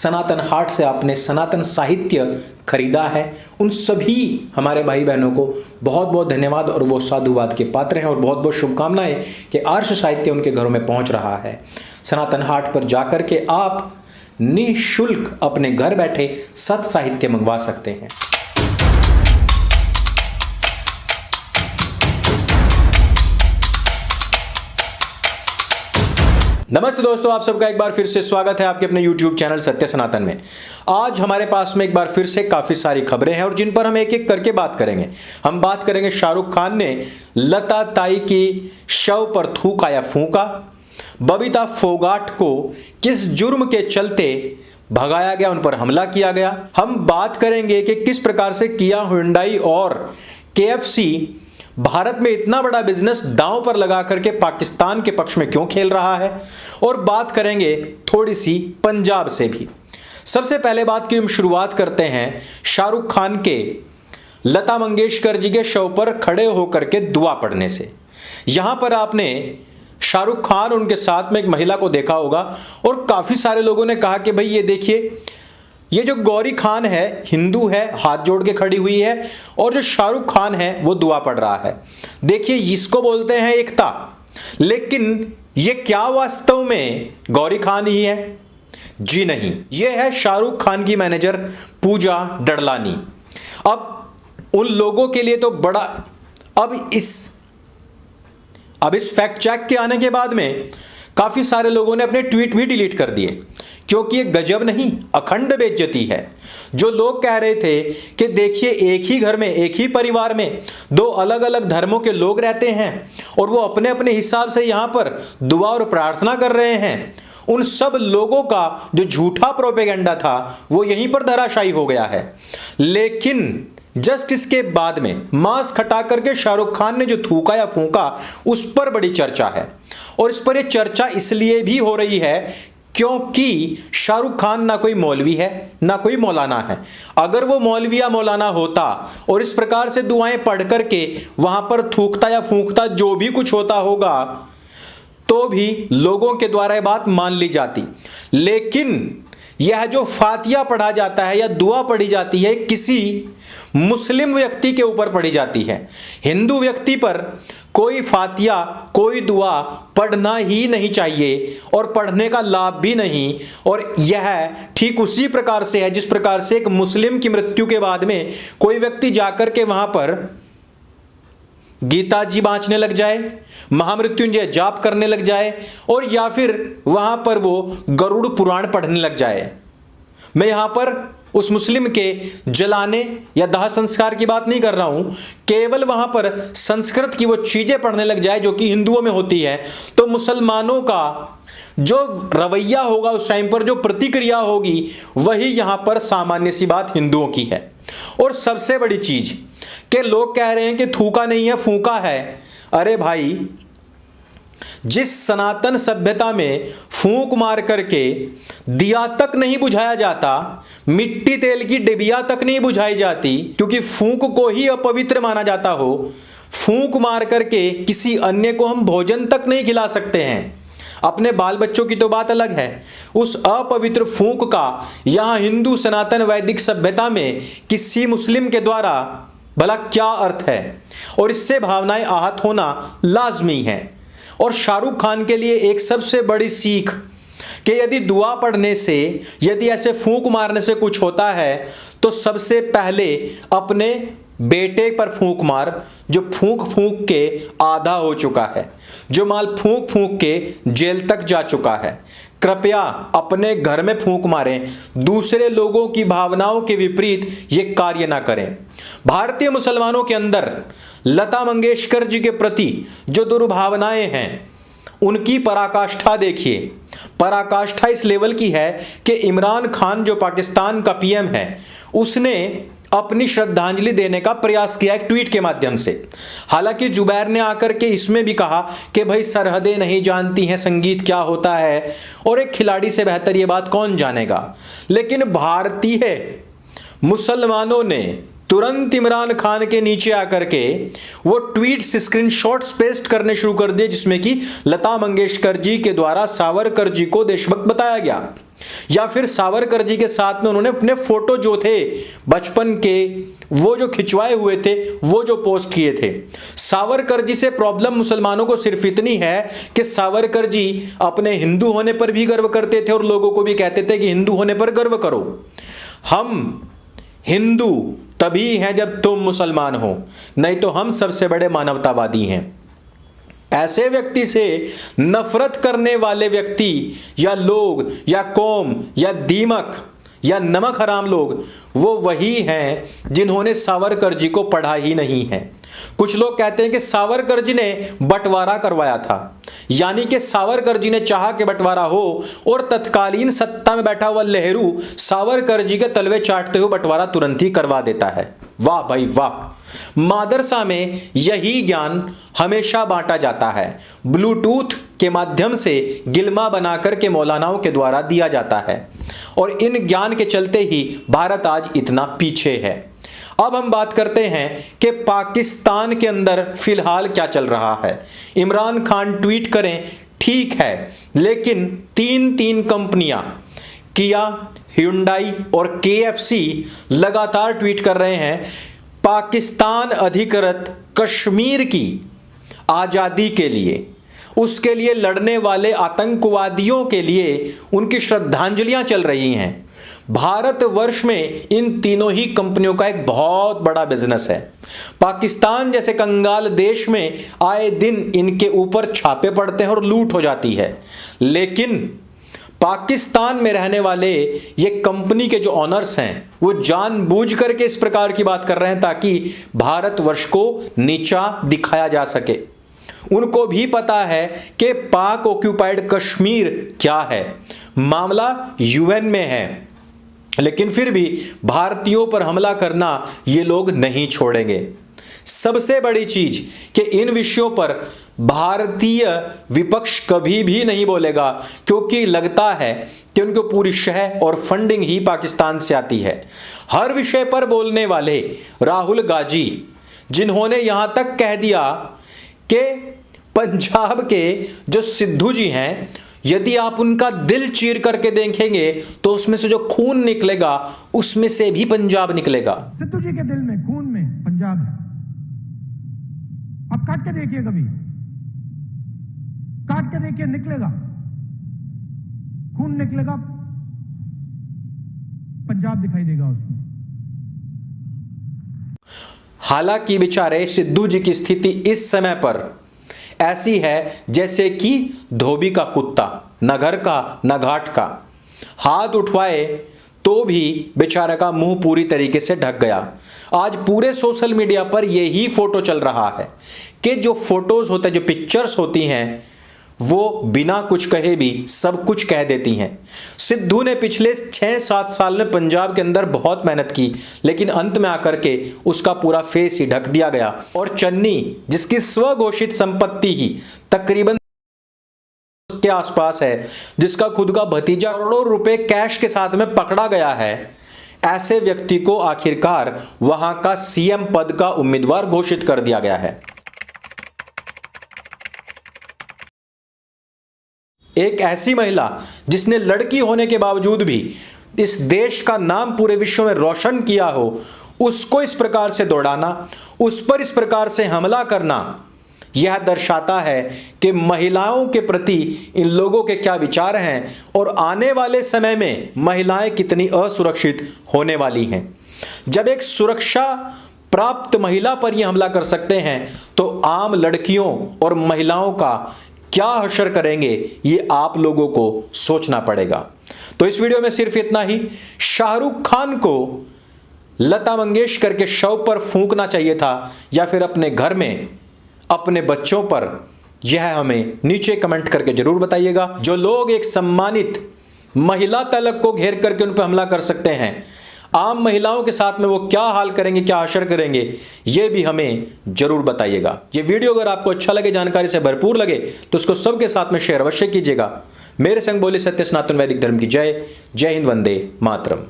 सनातन हाट से आपने सनातन साहित्य खरीदा है, उन सभी हमारे भाई बहनों को बहुत बहुत धन्यवाद और वो साधुवाद के पात्र हैं और बहुत बहुत शुभकामनाएं कि आर्ष साहित्य उनके घरों में पहुंच रहा है। सनातन हाट पर जाकर के आप निःशुल्क अपने घर बैठे सत साहित्य मंगवा सकते हैं। नमस्ते दोस्तों, आप सबका एक बार फिर से स्वागत है आपके अपने YouTube चैनल सत्य सनातन में। आज हमारे पास में एक बार फिर से काफी सारी खबरें हैं और जिन पर हम एक एक करके बात करेंगे। हम बात करेंगे शाहरुख खान ने लता ताई की शव पर थूका या फूंका, बबीता फोगाट को किस जुर्म के चलते भगाया गया, उन पर हमला किया गया। हम बात करेंगे कि किस प्रकार से किया, हुंडई और KFC भारत में इतना बड़ा बिजनेस दांव पर लगा करके पाकिस्तान के पक्ष में क्यों खेल रहा है, और बात करेंगे थोड़ी सी पंजाब से भी। सबसे पहले बात की हम शुरुआत करते हैं शाहरुख खान के लता मंगेशकर जी के शव पर खड़े होकर के दुआ पढ़ने से। यहां पर आपने शाहरुख खान उनके साथ में एक महिला को देखा होगा और काफी सारे लोगों ने कहा कि भाई ये देखिए, ये जो गौरी खान है हिंदू है, हाथ जोड़ के खड़ी हुई है, और जो शाहरुख खान है वो दुआ पढ़ रहा है। देखिए, इसको बोलते हैं एकता। लेकिन ये क्या वास्तव में गौरी खान ही है? जी नहीं, ये है शाहरुख खान की मैनेजर पूजा डडलानी। अब उन लोगों के लिए तो बड़ा, अब इस फैक्ट चेक के आने के बाद में काफी सारे लोगों ने अपने ट्वीट भी डिलीट कर दिए, क्योंकि ये गजब नहीं, अखंड बेइज्जती है। जो लोग कह रहे थे कि देखिए, एक ही घर में, एक ही परिवार में दो अलग अलग धर्मों के लोग रहते हैं और वो अपने अपने हिसाब से यहां पर दुआ और प्रार्थना कर रहे हैं, उन सब लोगों का जो झूठा प्रोपेगेंडा था वो यहीं पर धराशायी हो गया है। लेकिन जस्ट इसके बाद में मास्क हटा करके शाहरुख खान ने जो थूका या फूंका, उस पर बड़ी चर्चा है। और इस पर यह चर्चा इसलिए भी हो रही है क्योंकि शाहरुख खान ना कोई मौलवी है ना कोई मौलाना है। अगर वो मौलवी या मौलाना होता और इस प्रकार से दुआएं पढ़ करके वहां पर थूकता या फूंकता, जो भी कुछ होता होगा, तो भी लोगों के द्वारा यह बात मान ली जाती। लेकिन यह जो फातिया पढ़ा जाता है या दुआ पढ़ी जाती है, किसी मुस्लिम व्यक्ति के ऊपर पढ़ी जाती है। हिंदू व्यक्ति पर कोई फातिया, कोई दुआ पढ़ना ही नहीं चाहिए और पढ़ने का लाभ भी नहीं। और यह ठीक उसी प्रकार से है जिस प्रकार से एक मुस्लिम की मृत्यु के बाद में कोई व्यक्ति जाकर के वहां पर गीता जी बांचने लग जाए, महामृत्युंजय जाप करने लग जाए, और या फिर वहां पर वो गरुड़ पुराण पढ़ने लग जाए। मैं यहां पर उस मुस्लिम के जलाने या दाह संस्कार की बात नहीं कर रहा हूं, केवल वहां पर संस्कृत की वो चीजें पढ़ने लग जाए जो कि हिंदुओं में होती है, तो मुसलमानों का जो रवैया होगा उस टाइम पर, जो प्रतिक्रिया होगी, वही यहां पर सामान्य सी बात हिंदुओं की है। और सबसे बड़ी चीज कि लोग कह रहे हैं कि थूका नहीं है, फूंका है। अरे भाई, जिस सनातन सभ्यता में फूंक मार करके दिया तक नहीं बुझाया जाता, मिट्टी तेल की डिबिया तक नहीं बुझाई जाती, क्योंकि फूंक को ही अपवित्र माना जाता हो, फूंक मार करके किसी अन्य को हम भोजन तक नहीं खिला सकते हैं। अपने बाल बच्चों की तो बात अलग है। उस अपवित्र फूंक का यहां हिंदू सनातन वैदिक सभ्यता में किसी मुस्लिम के द्वारा भला क्या अर्थ है, और इससे भावनाएं आहत होना लाजमी है। और शाहरुख खान के लिए एक सबसे बड़ी सीख कि यदि दुआ पढ़ने से, यदि ऐसे फूंक मारने से कुछ होता है, तो सबसे पहले अपने बेटे पर फूंक मार, जो फूंक फूंक के आधा हो चुका है, जो माल फूंक फूंक के जेल तक जा चुका है। कृपया अपने घर में फूंक मारें, दूसरे लोगों की भावनाओं के विपरीत ये कार्य ना करें। भारतीय मुसलमानों के अंदर लता मंगेशकर जी के प्रति जो दुर्भावनाएं हैं, उनकी पराकाष्ठा देखिए। पराकाष्ठा इस लेवल की है कि इमरान खान जो पाकिस्तान का PM है, उसने अपनी श्रद्धांजलि देने का प्रयास किया एक ट्वीट के माध्यम से। हालांकि जुबैर ने आकर के इसमें भी कहा कि भाई सरहदें नहीं जानती हैं संगीत क्या होता है, और एक खिलाड़ी से बेहतर ये बात कौन जानेगा। लेकिन भारतीय मुसलमानों ने तुरंत इमरान खान के नीचे आकर के वो ट्वीट्स, स्क्रीनशॉट्स पेस्ट करने शुरू कर दिए जिसमें कि लता मंगेशकर जी के द्वारा सावरकर जी को देशभक्त बताया गया। या फिर सावरकर जी के साथ में उन्होंने अपने फोटो जो थे बचपन के, वो जो खिंचवाए हुए थे, वो जो पोस्ट किए थे। सावरकर जी से प्रॉब्लम मुसलमानों को सिर्फ इतनी है कि सावरकर जी अपने हिंदू होने पर भी गर्व करते थे और लोगों को भी कहते थे कि हिंदू होने पर गर्व करो। हम हिंदू तभी हैं जब तुम मुसलमान हो, नहीं तो हम सबसे बड़े मानवतावादी हैं। ऐसे व्यक्ति से नफरत करने वाले व्यक्ति या लोग या कौम या दीमक या नमक हराम लोग वो वही हैं जिन्होंने सावरकर जी को पढ़ा ही नहीं है। कुछ लोग कहते हैं कि सावरकर जी ने बंटवारा करवाया था, यानी कि सावरकर जी ने चाहा कि बंटवारा हो और तत्कालीन सत्ता में बैठा हुआ नेहरू सावरकर जी के तलवे चाटते हुए बंटवारा तुरंत ही करवा देता है। वाह भाई वाह। मदरसा में यही ज्ञान हमेशा बांटा जाता है, ब्लूटूथ के माध्यम से गिलमा बनाकर के मौलानाओं के द्वारा दिया जाता है, और इन ज्ञान के चलते ही भारत आज इतना पीछे है। अब हम बात करते हैं कि पाकिस्तान के अंदर फिलहाल क्या चल रहा है। इमरान खान ट्वीट करें ठीक है, लेकिन तीन कंपनियां किया, hyundai और KFC लगातार ट्वीट कर रहे हैं पाकिस्तान अधिकृत कश्मीर की आजादी के लिए, उसके लिए लड़ने वाले आतंकवादियों के लिए उनकी श्रद्धांजलियां चल रही हैं। भारतवर्ष में इन तीनों ही कंपनियों का एक बहुत बड़ा बिजनेस है। पाकिस्तान जैसे कंगाल देश में आए दिन इनके ऊपर छापे पड़ते हैं और लूट हो जाती है, लेकिन पाकिस्तान में रहने वाले ये कंपनी के जो ऑनर्स हैं वो जानबूझ करके इस प्रकार की बात कर रहे हैं ताकि भारतवर्ष को नीचा दिखाया जा सके। उनको भी पता है कि पाक ऑक्यूपाइड कश्मीर क्या है, मामला UN में है, लेकिन फिर भी भारतीयों पर हमला करना ये लोग नहीं छोड़ेंगे। सबसे बड़ी चीज कि इन विषयों पर भारतीय विपक्ष कभी भी नहीं बोलेगा, क्योंकि लगता है कि उनको पूरी शह और फंडिंग ही पाकिस्तान से आती है। हर विषय पर बोलने वाले राहुल गांधी, जिन्होंने यहां तक कह दिया कि पंजाब के जो सिद्धू जी हैं, यदि आप उनका दिल चीर करके देखेंगे तो उसमें से जो खून निकलेगा उसमें से भी पंजाब निकलेगा। सिद्धू जी के दिल में, खून में पंजाब है। आप काट के देखिए, कभी काट के देखिए, निकलेगा खून, निकलेगा पंजाब दिखाई देगा उसमें। हालांकि बेचारे सिद्धू जी की स्थिति इस समय पर ऐसी है जैसे कि धोबी का कुत्ता, न घर का न घाट का। हाथ उठवाए तो भी बेचारे का मुंह पूरी तरीके से ढक गया। आज पूरे सोशल मीडिया पर यही फोटो चल रहा है कि जो फोटोज होते हैं, जो पिक्चर्स होती हैं, वो बिना कुछ कहे भी सब कुछ कह देती हैं। सिद्धू ने पिछले 6-7 साल में पंजाब के अंदर बहुत मेहनत की, लेकिन अंत में आकर के उसका पूरा फेस ही ढक दिया गया। और चन्नी, जिसकी स्वघोषित संपत्ति ही तकरीबन के आसपास है, जिसका खुद का भतीजा करोड़ों रुपए कैश के साथ में पकड़ा गया है, ऐसे व्यक्ति को आखिरकार वहां का CM पद का उम्मीदवार घोषित कर दिया गया है। एक ऐसी महिला जिसने लड़की होने के बावजूद भी इस देश का नाम पूरे विश्व में रोशन किया हो, उसको इस प्रकार से दौड़ाना, उस पर इस प्रकार से हमला करना, यह दर्शाता है कि महिलाओं के प्रति इन लोगों के क्या विचार हैं और आने वाले समय में महिलाएं कितनी असुरक्षित होने वाली हैं। जब एक सुरक्षा प्राप्त महिला पर यह हमला कर सकते हैं तो आम लड़कियों और महिलाओं का क्या हशर करेंगे, ये आप लोगों को सोचना पड़ेगा। तो इस वीडियो में सिर्फ इतना ही। शाहरुख खान को लता मंगेशकर के शव पर फूंकना चाहिए था या फिर अपने घर में अपने बच्चों पर, यह हमें नीचे कमेंट करके जरूर बताइएगा। जो लोग एक सम्मानित महिला तलक को घेर करके उन पर हमला कर सकते हैं, आम महिलाओं के साथ में वो क्या हाल करेंगे, क्या हशर करेंगे, ये भी हमें जरूर बताइएगा। ये वीडियो अगर आपको अच्छा लगे, जानकारी से भरपूर लगे, तो उसको सबके साथ में शेयर अवश्य कीजिएगा। मेरे संग बोले सत्य सनातन वैदिक धर्म की जय। जय हिंद, वंदे मातरम।